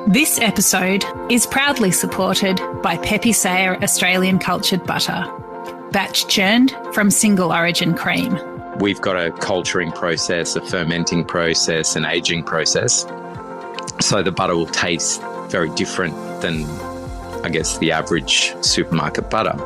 This episode is proudly supported by Pepe Sayer Australian Cultured Butter, batch churned from single origin cream. We've got a culturing process, a fermenting process, an aging process. So the butter will taste very different than, I guess, the average supermarket butter.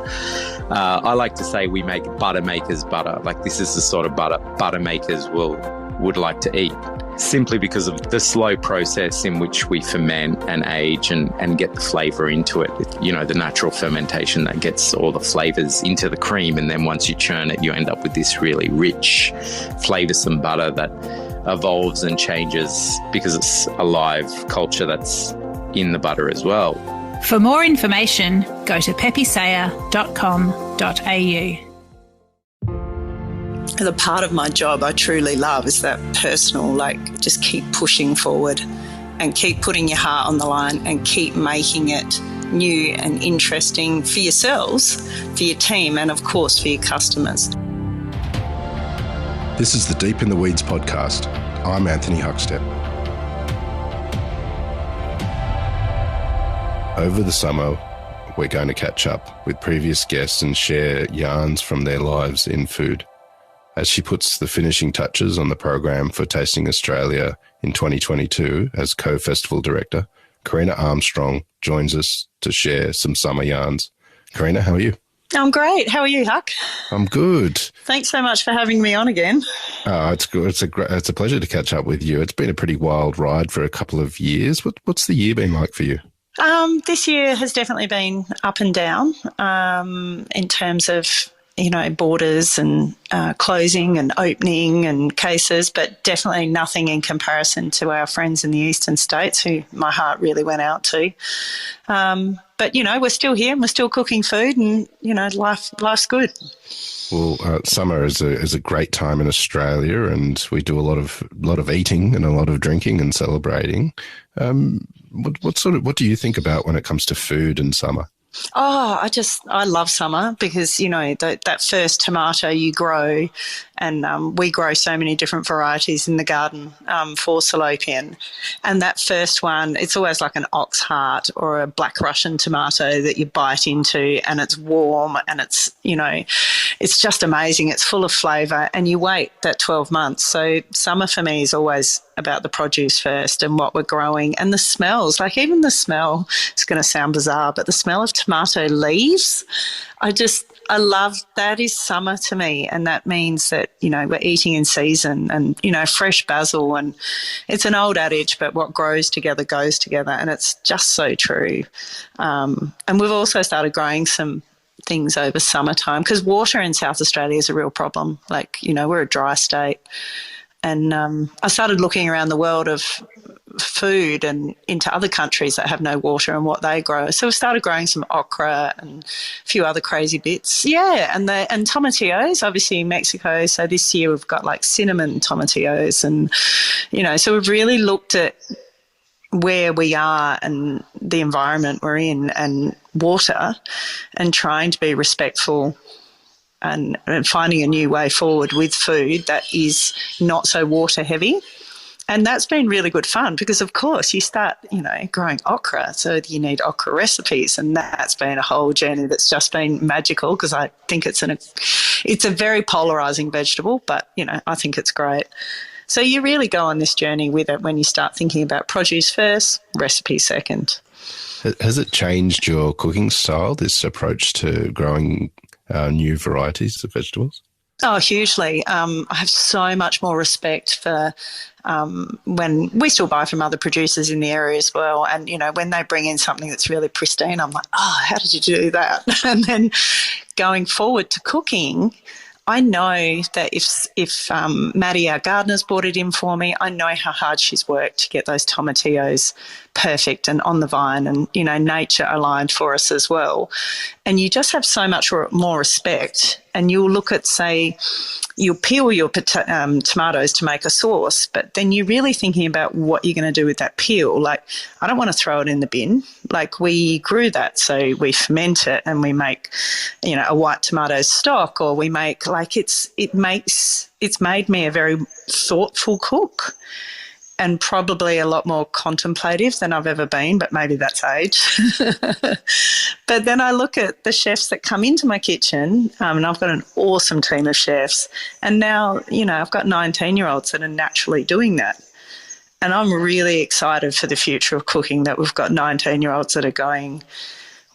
I like to say we make butter makers butter. Like, this is the sort of butter makers would like to eat, simply because of the slow process in which we ferment and age and get the flavour into it. You know, the natural fermentation that gets all the flavours into the cream, and then once you churn it, you end up with this really rich, flavoursome butter that evolves and changes because it's a live culture that's in the butter as well. For more information, go to pepesayer.com.au. The part of my job I truly love is that personal, just keep pushing forward and keep putting your heart on the line and keep making it new and interesting for yourselves, for your team, and of course for your customers. This is the Deep in the Weeds podcast. I'm Anthony Huckstep. Over the summer, we're going to catch up with previous guests and share yarns from their lives in food. As she puts the finishing touches on the program for Tasting Australia in 2022 as co-festival director, Karena Armstrong joins us to share some summer yarns. Karena, how are you? I'm great. How are you, Huck? I'm good. Thanks so much for having me on again. It's good. It's a pleasure to catch up with you. It's been a pretty wild ride for a couple of years. What's the year been like for you? This year has definitely been up and down in terms of, borders and closing and opening and cases, but definitely nothing in comparison to our friends in the eastern states who my heart really went out to. But, we're still here and we're still cooking food and, life's good. Well, summer is a great time in Australia, and we do a lot of eating and a lot of drinking and celebrating. What do you think about when it comes to food and summer? Oh, I love summer because, that first tomato you grow, and we grow so many different varieties in the garden for Salopian. And that first one, it's always like an ox heart or a black Russian tomato that you bite into, and it's warm and it's, it's just amazing. It's full of flavour, and you wait that 12 months. So summer for me is always about the produce first and what we're growing and the smells. Like, even the smell, it's going to sound bizarre, but the smell of tomato leaves, I love that. Is summer to me, and that means that, we're eating in season and, fresh basil, and it's an old adage, but what grows together goes together, and it's just so true. And we've also started growing some things over summertime because water in South Australia is a real problem. We're a dry state. And I started looking around the world of food and into other countries that have no water and what they grow. So we started growing some okra and a few other crazy bits. Yeah, and tomatillos, obviously in Mexico. So this year we've got cinnamon tomatillos, and, so we've really looked at where we are and the environment we're in and water, and trying to be respectful and finding a new way forward with food that is not so water heavy. And that's been really good fun because, of course, you start, growing okra, so you need okra recipes, and that's been a whole journey that's just been magical because I think it's a very polarising vegetable, but, I think it's great. So you really go on this journey with it when you start thinking about produce first, recipe second. Has it changed your cooking style, this approach to growing new varieties of vegetables? Oh, hugely. I have so much more respect for when we still buy from other producers in the area as well. And, when they bring in something that's really pristine, I'm like, oh, how did you do that? And then going forward to cooking, I know that if Maddie, our gardener's, brought it in for me, I know how hard she's worked to get those tomatillos perfect and on the vine and, nature aligned for us as well. And you just have so much more respect, and you'll look at, say, you'll peel your tomatoes to make a sauce, but then you're really thinking about what you're going to do with that peel. I don't want to throw it in the bin. We grew that, so we ferment it and we make, a white tomato stock, or we make, it's made me a very thoughtful cook. and probably a lot more contemplative than I've ever been, but maybe that's age. But then I look at the chefs that come into my kitchen, and I've got an awesome team of chefs. And now, I've got 19-year-olds that are naturally doing that. And I'm really excited for the future of cooking, that we've got 19-year-olds that are going,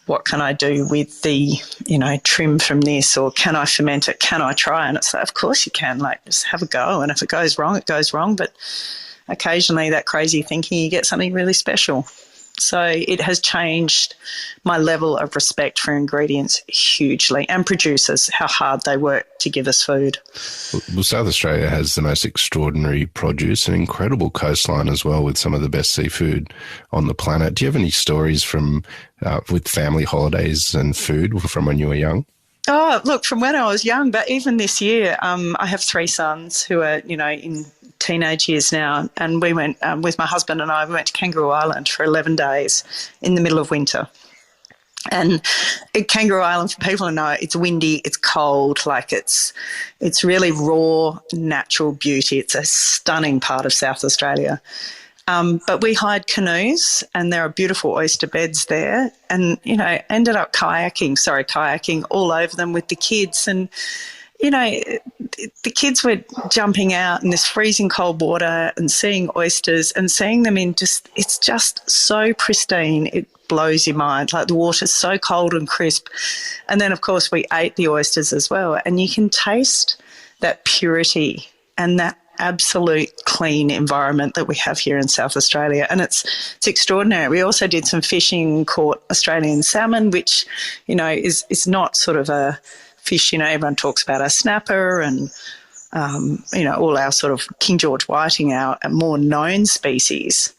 what can I do with the, trim from this, or can I ferment it? Can I try? And it's like, of course you can, just have a go. And if it goes wrong, it goes wrong. But occasionally that crazy thinking, you get something really special. So it has changed my level of respect for ingredients hugely, and producers, how hard they work to give us food. Well, South Australia has the most extraordinary produce, an incredible coastline as well, with some of the best seafood on the planet. Do you have any stories from with family holidays and food from when you were young? Oh, look, from when I was young, but even this year, I have 3 sons who are, in teenage years now, and we went with my husband and we went to Kangaroo Island for 11 days in the middle of winter. And at Kangaroo Island, for people to know, it's windy, it's cold, it's really raw, natural beauty. It's a stunning part of South Australia. But we hired canoes, and there are beautiful oyster beds there, and, ended up kayaking all over them with the kids. And, the kids were jumping out in this freezing cold water and seeing oysters and seeing them it's just so pristine. It blows your mind. The water's so cold and crisp. And then, of course, we ate the oysters as well. And you can taste that purity and that absolute clean environment that we have here in South Australia, and it's extraordinary. We also did some fishing, caught Australian salmon, which is not sort of a fish. Everyone talks about our snapper and all our sort of King George whiting, our more known species,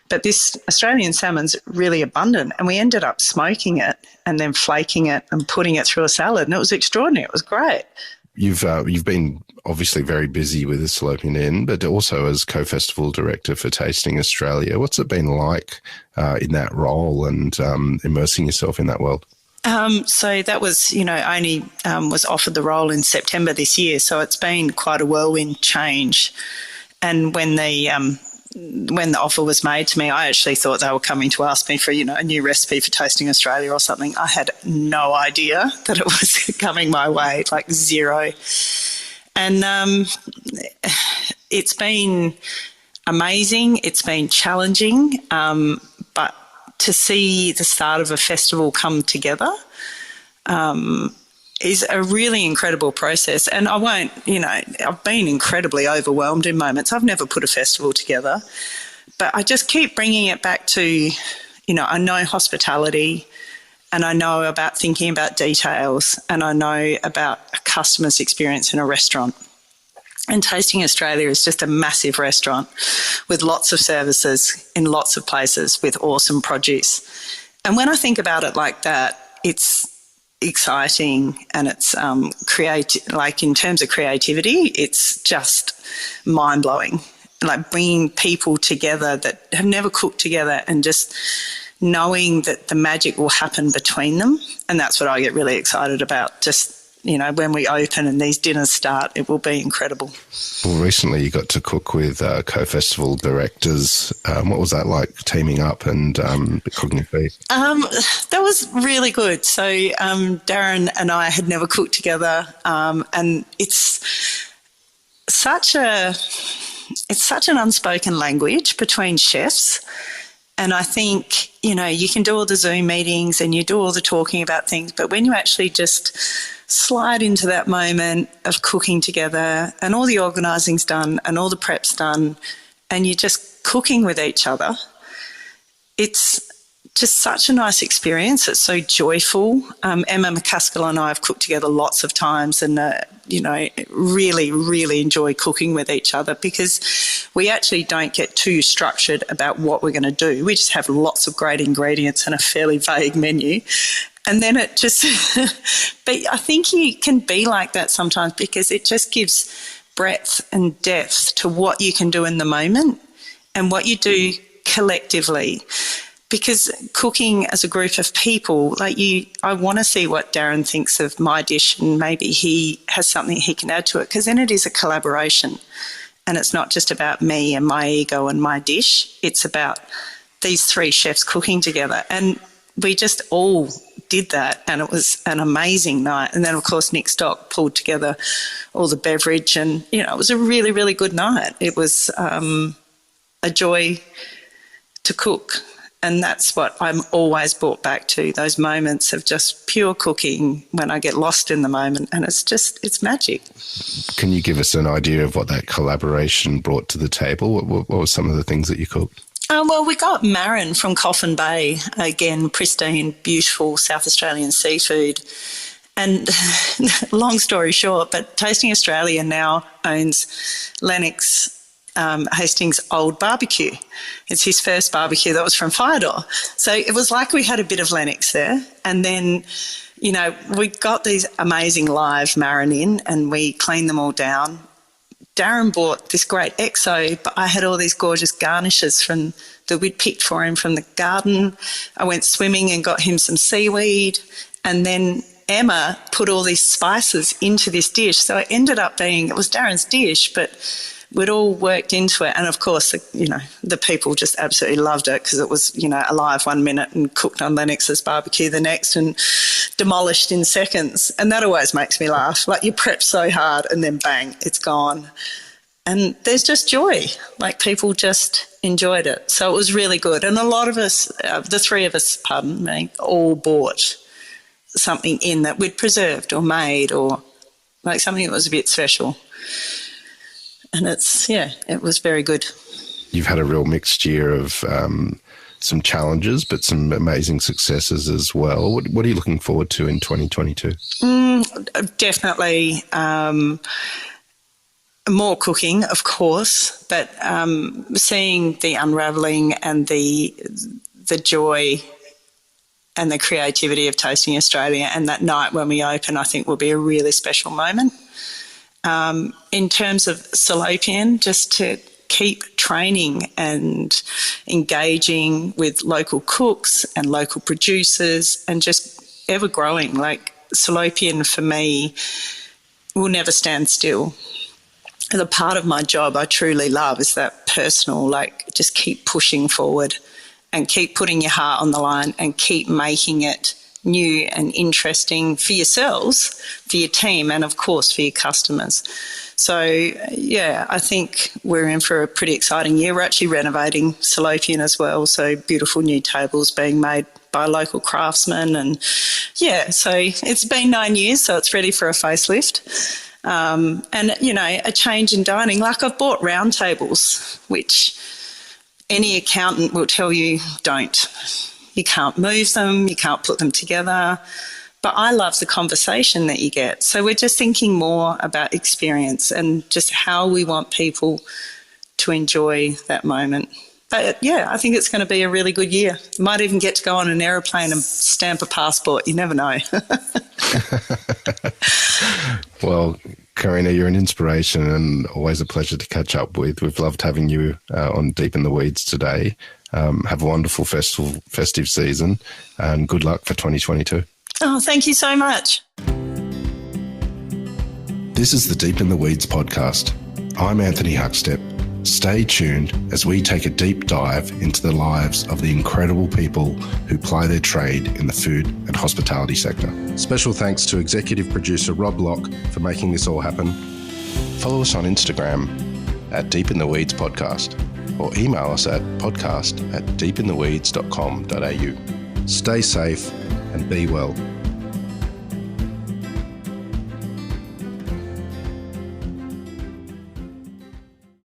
but this Australian salmon's really abundant, and we ended up smoking it and then flaking it and putting it through a salad, and it was extraordinary. It was great. You've been obviously very busy with the Salopian Inn, but also as co-festival director for Tasting Australia. What's it been like in that role and immersing yourself in that world? So that was, only was offered the role in September this year, so it's been quite a whirlwind change. And when the offer was made to me, I actually thought they were coming to ask me for, a new recipe for Tasting Australia or something. I had no idea that it was coming my way, zero. And it's been amazing. It's been challenging, but to see the start of a festival come together is a really incredible process. And I won't, I've been incredibly overwhelmed in moments. I've never put a festival together, but I just keep bringing it back to, I know hospitality, and I know about thinking about details, and I know about a customer's experience in a restaurant. And Tasting Australia is just a massive restaurant with lots of services in lots of places with awesome produce. And when I think about it like that, it's exciting, and it's creative. In terms of creativity, it's just mind-blowing. Bringing people together that have never cooked together and just knowing that the magic will happen between them. And that's what I get really excited about. Just, when we open and these dinners start, it will be incredible. Well, recently you got to cook with co-festival directors. What was that like, teaming up and cooking a feast? That was really good. So Darren and I had never cooked together, and it's such an unspoken language between chefs. And I think, you can do all the Zoom meetings and you do all the talking about things, but when you actually just slide into that moment of cooking together and all the organising's done and all the prep's done and you're just cooking with each other, it's just such a nice experience. It's so joyful. Emma McCaskill and I have cooked together lots of times and, really, really enjoy cooking with each other because we actually don't get too structured about what we're going to do. We just have lots of great ingredients and a fairly vague menu. And then it just, but I think you can be like that sometimes because it just gives breadth and depth to what you can do in the moment and what you do collectively. Because cooking as a group of people, I want to see what Darren thinks of my dish and maybe he has something he can add to it because then it is a collaboration. And it's not just about me and my ego and my dish. It's about these 3 chefs cooking together. And we just all did that, and it was an amazing night. And then, of course, Nick Stock pulled together all the beverage, and, you know, it was a really, really good night. It was a joy to cook. And that's what I'm always brought back to, those moments of just pure cooking when I get lost in the moment. And it's magic. Can you give us an idea of what that collaboration brought to the table? What were some of the things that you cooked? Well, we got Marin from Coffin Bay, again, pristine, beautiful South Australian seafood. And long story short, but Tasting Australia now owns Lennox Hastings' old barbecue. It's his first barbecue that was from Firedoor. So it was like we had a bit of Lennox there. And then, you know, we got these amazing live Marin in and we cleaned them all down. Darren bought this great XO, but I had all these gorgeous garnishes that we'd picked for him from the garden. I went swimming and got him some seaweed. And then Emma put all these spices into this dish. So it ended up being, it was Darren's dish, but we'd all worked into it. And, of course, you know, the people just absolutely loved it because it was, you know, alive 1 minute and cooked on Lennox's barbecue the next and demolished in seconds. And that always makes me laugh. Like, you prep so hard and then bang, it's gone. And there's just joy. Like, people just enjoyed it. So it was really good. And a lot of us, the 3 of us, pardon me, all bought something in that we'd preserved or made or like something that was a bit special. And it was very good. You've had a real mixed year of some challenges, but some amazing successes as well. What are you looking forward to in 2022? Definitely more cooking, of course, but seeing the unravelling and the joy and the creativity of Tasting Australia, and that night when we open, I think will be a really special moment. In terms of Salopian, just to keep training and engaging with local cooks and local producers and just ever growing. Like, Salopian for me will never stand still. The part of my job I truly love is that personal, like, just keep pushing forward and keep putting your heart on the line and keep making it new and interesting for yourselves, for your team, and, of course, for your customers. So, yeah, I think we're in for a pretty exciting year. We're actually renovating Salopian as well, so beautiful new tables being made by local craftsmen. And, yeah, so it's been 9 years, so it's ready for a facelift. And, you know, a change in dining. Like, I've bought round tables, which any accountant will tell you don't. You can't move them, you can't put them together. But I love the conversation that you get. So we're just thinking more about experience and just how we want people to enjoy that moment. But, yeah, I think it's going to be a really good year. Might even get to go on an aeroplane and stamp a passport. You never know. Well, Karena, you're an inspiration and always a pleasure to catch up with. We've loved having you on Deep in the Weeds today. Have a wonderful festive season and good luck for 2022. Oh, thank you so much. This is the Deep in the Weeds podcast. I'm Anthony Huckstep. Stay tuned as we take a deep dive into the lives of the incredible people who ply their trade in the food and hospitality sector. Special thanks to executive producer Rob Locke for making this all happen. Follow us on Instagram at Deep in the Weeds Podcast or email us at podcast@deepintheweeds.com.au. Stay safe and be well.